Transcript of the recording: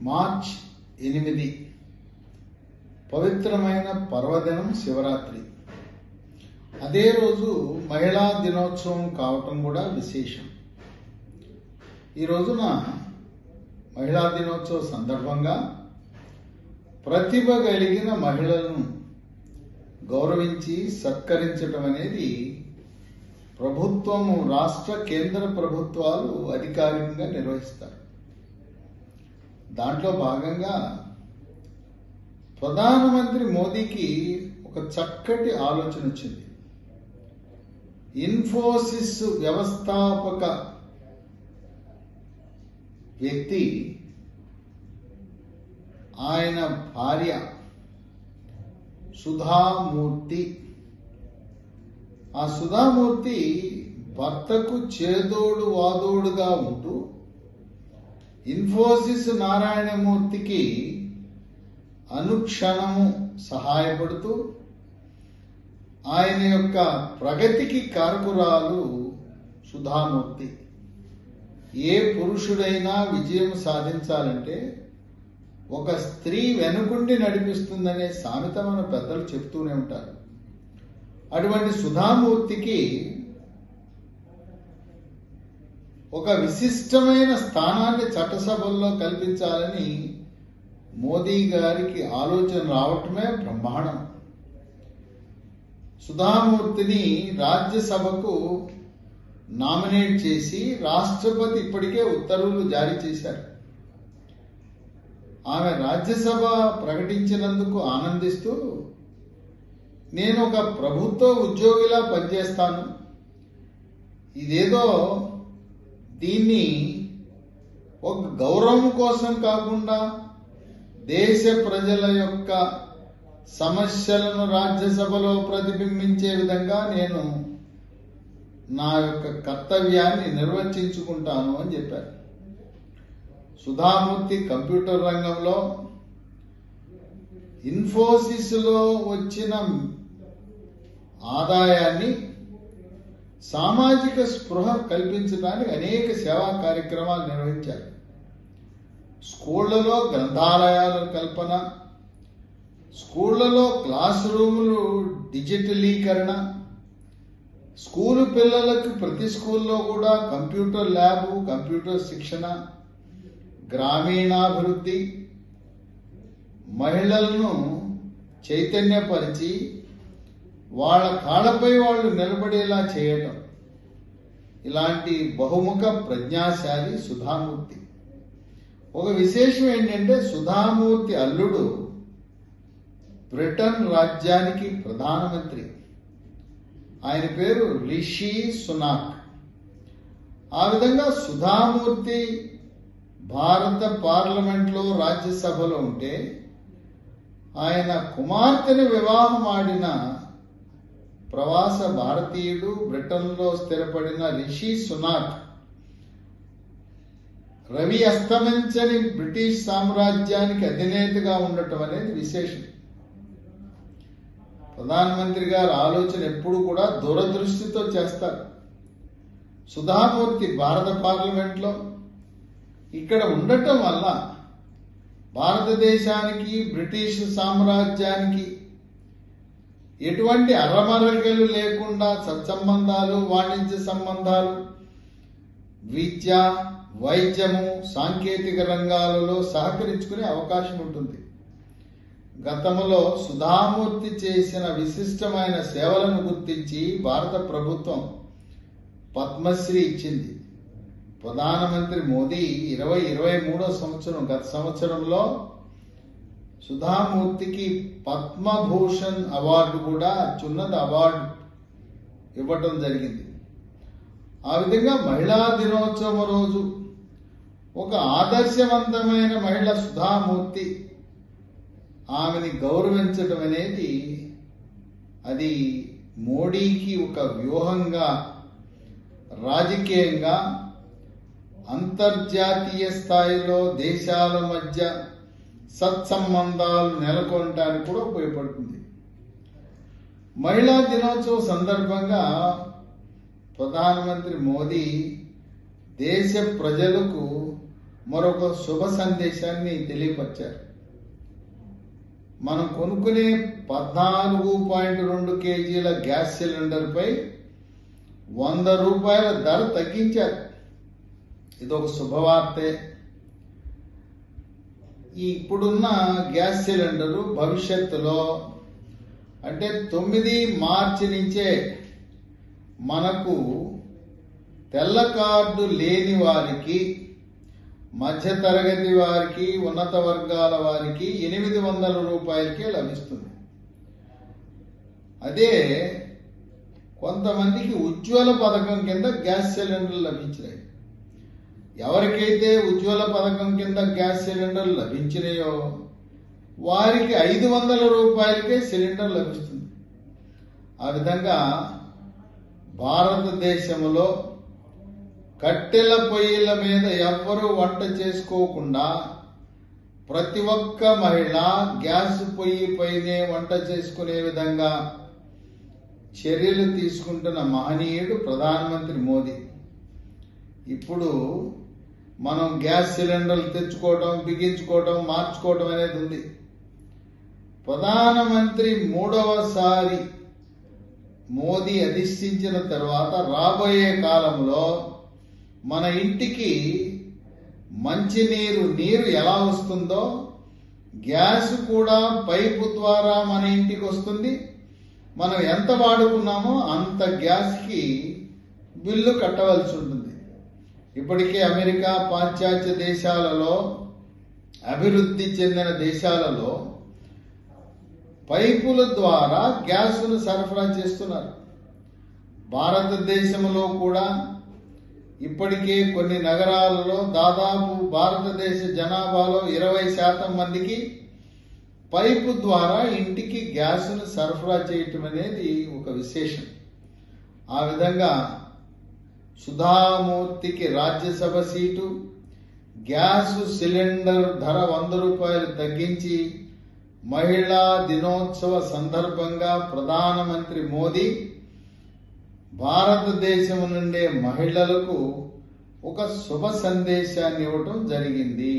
March 8 పవిత్రమైన పర్వదినం శివరాత్రి. అదే రోజు మహిళా దినోత్సవం కావటం కూడా విశేషం. ఈ రోజున మహిళా దినోత్సవ సందర్భంగా ప్రతిభ కలిగిన మహిళలను గౌరవించి సత్కరించడం అనేది ప్రభుత్వము, రాష్ట్ర కేంద్ర ప్రభుత్వాలు అధికారికంగా నిర్వహిస్తారు. దాంట్లో భాగంగా ప్రధానమంత్రి మోదీకి ఒక చక్కటి ఆలోచన వచ్చింది. ఇన్ఫోసిస్ వ్యవస్థాపక వ్యక్తి, ఆయన భార్య సుధామూర్తి. ఆ సుధామూర్తి భర్తకు చేదోడు వాదోడుగా ఉంటూ ఇన్ఫోసిస్ నారాయణమూర్తికి అనుక్షణము సహాయపడుతూ ఆయన యొక్క ప్రగతికి కారకురాలు సుధామూర్తి. ఏ పురుషుడైనా విజయం సాధించాలంటే ఒక స్త్రీ వెనుకుండి నడిపిస్తుందనే సామెత మన పెద్దలు చెప్తూనే ఉంటారు. అటువంటి సుధామూర్తికి ఒక విశిష్టమైన స్థానాన్ని చట్టసభల్లో కల్పించాలని మోదీ గారికి ఆలోచన రావటమే బ్రహ్మాండం. సుధామూర్తిని రాజ్యసభకు నామినేట్ చేసి రాష్ట్రపతి ఇప్పటికే ఉత్తర్వులు జారీ చేశారు. ఆమె రాజ్యసభ ప్రకటించినందుకు ఆనందిస్తూ, నేను ఒక ప్రభుత్వ ఉద్యోగిలా పనిచేస్తాను, ఇదేదో దీన్ని ఒక గౌరవం కోసం కాకుండా దేశ ప్రజల యొక్క సమస్యలను రాజ్యసభలో ప్రతిబింబించే విధంగా నేను నా యొక్క కర్తవ్యాన్ని నిర్వర్తించుకుంటాను అని చెప్పారు. సుధామూర్తి కంప్యూటర్ రంగంలో ఇన్ఫోసిస్ లో వచ్చిన ఆదాయాన్ని సామాజిక స్పృహ కల్పించడానికి అనేక సేవా కార్యక్రమాలు నిర్వహించారు. స్కూళ్లలో గ్రంథాలయాల కల్పన, స్కూళ్లలో క్లాస్ రూములు డిజిటలీకరణ, స్కూలు పిల్లలకు ప్రతి స్కూల్లో కూడా కంప్యూటర్ ల్యాబ్, కంప్యూటర్ శిక్షణ, గ్రామీణాభివృద్ధి, మహిళలను చైతన్యపరిచి వాళ్ళ కాళ్ళపై వాళ్ళు నిలబడేలా చేయటం, ఇలాంటి బహుముఖ ప్రజ్ఞాశాలి సుధామూర్తి. ఒక విశేషం ఏంటంటే, సుధామూర్తి అల్లుడు బ్రిటన్ రాజ్యానికి ప్రధానమంత్రి. ఆయన పేరు రిషి సునాక్. ఆ విధంగా సుధామూర్తి భారత పార్లమెంట్లో రాజ్యసభలో ఉంటే, ఆయన కుమార్తెను వివాహం ఆడిన ప్రవాస భారతీయుడు, బ్రిటన్లో స్థిరపడిన రిషి సునాక్ రవి అస్తమించని బ్రిటిష్ సామ్రాజ్యానికి అధినేతగా ఉండటం అనేది విశేషం. ప్రధానమంత్రి గారి ఆలోచన ఎప్పుడు కూడా దూరదృష్టితో చేస్తారు. సుధామూర్తి భారత పార్లమెంట్లో ఇక్కడ ఉండటం వల్ల భారతదేశానికి, బ్రిటిష్ సామ్రాజ్యానికి ఎటువంటి అరమరగలు లేకుండా సత్సంబంధాలు, వాణిజ్య సంబంధాలు, విద్య, వైద్యము, సాంకేతిక రంగాలలో సహకరించుకునే అవకాశం ఉంటుంది. గతంలో సుధామూర్తి చేసిన విశిష్టమైన సేవలను గుర్తించి భారత ప్రభుత్వం పద్మశ్రీ ఇచ్చింది. ప్రధానమంత్రి మోదీ 2023 సంవత్సరం, గత సంవత్సరంలో సుధామూర్తికి పద్మభూషణ్ అవార్డు కూడా, అత్యున్నత అవార్డు ఇవ్వటం జరిగింది. ఆ విధంగా మహిళా దినోత్సవం రోజు ఒక ఆదర్శవంతమైన మహిళ సుధామూర్తి, ఆమెని గౌరవించడం అనేది అది మోడీకి ఒక వ్యూహంగా, రాజకీయంగా, అంతర్జాతీయ స్థాయిలో దేశాల మధ్య సత్సంబంధాలు నెలకొనడానికి కూడా ఉపయోగపడుతుంది. మహిళా దినోత్సవం సందర్భంగా ప్రధానమంత్రి మోదీ దేశ ప్రజలకు మరొక శుభ సందేశాన్ని తెలియపరిచారు. మనం కొనుక్కునే 14.2 కేజీల గ్యాస్ సిలిండర్ పై ₹100 ధర తగ్గించారు. ఇదొక శుభవార్తే. ఇప్పుడున్న గ్యాస్ సిలిండరు భవిష్యత్తులో అంటే 9 మార్చి నుంచే మనకు తెల్ల కార్డు లేని వారికి, మధ్యతరగతి వారికి, ఉన్నత వర్గాల వారికి ₹800కే లభిస్తుంది. అదే కొంతమందికి ఉజ్వల పథకం కింద గ్యాస్ సిలిండర్లు లభించినాయి. ఎవరికైతే ఉజ్వల పథకం కింద గ్యాస్ సిలిండర్లు లభించినాయో వారికి ₹500కే సిలిండర్ లభిస్తుంది. ఆ విధంగా భారతదేశంలో కట్టెల పొయ్యిల మీద ఎవ్వరూ వంట చేసుకోకుండా ప్రతి ఒక్క మహిళ గ్యాస్ పొయ్యి పైనే వంట చేసుకునే విధంగా చర్యలు తీసుకుంటున్న మహనీయుడు ప్రధానమంత్రి మోదీ. ఇప్పుడు మనం గ్యాస్ సిలిండర్లు తెచ్చుకోవడం, బిగించుకోవడం, మార్చుకోవడం అనేది ఉంది. ప్రధానమంత్రి 3వసారి మోదీ అధిష్ఠించిన తర్వాత రాబోయే కాలంలో మన ఇంటికి నీరు ఎలా వస్తుందో గ్యాస్ కూడా పైపు ద్వారా మన ఇంటికి వస్తుంది. మనం ఎంత వాడుకున్నామో అంత గ్యాస్కి బిల్లు కట్టవలసి ఉంటుంది. ఇప్పటికే అమెరికా, పాశ్చాత్య దేశాలలో, అభివృద్ధి చెందిన దేశాలలో పైపుల ద్వారా గ్యాస్ను సరఫరా చేస్తున్నారు. భారతదేశంలో కూడా ఇప్పటికే కొన్ని నగరాలలో దాదాపు భారతదేశ జనాభాలో 20% మందికి పైపు ద్వారా ఇంటికి గ్యాస్ను సరఫరా చేయటం అనేది ఒక విశేషం. ఆ విధంగా సుధామూర్తికి రాజ్యసభ సీటు, గ్యాస్ సిలిండర్ ధర ₹100 తగ్గించి మహిళా దినోత్సవ సందర్భంగా ప్రధానమంత్రి మోదీ భారతదేశం నుండే మహిళలకు ఒక శుభ సందేశాన్ని ఇవ్వటం జరిగింది.